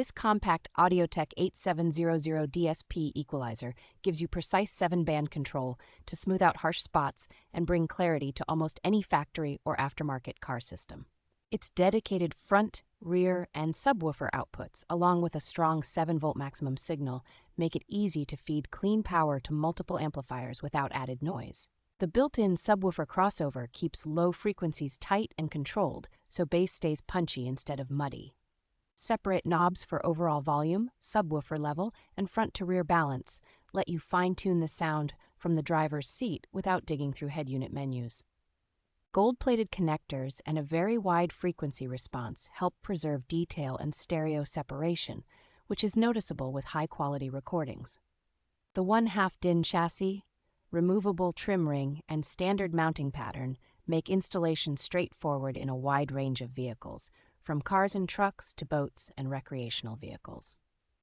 This compact Audiotek 8700DSP equalizer gives you precise 7-band control to smooth out harsh spots and bring clarity to almost any factory or aftermarket car system. Its dedicated front, rear, and subwoofer outputs, along with a strong 7-volt maximum signal, make it easy to feed clean power to multiple amplifiers without added noise. The built-in subwoofer crossover keeps low frequencies tight and controlled, so bass stays punchy instead of muddy. Separate knobs for overall volume, subwoofer level, and front-to-rear balance let you fine-tune the sound from the driver's seat without digging through head unit menus. Gold-plated connectors and a very wide frequency response help preserve detail and stereo separation, which is noticeable with high-quality recordings. The 1/2 DIN chassis, removable trim ring, and standard mounting pattern make installation straightforward in a wide range of vehicles, from cars and trucks to boats and recreational vehicles.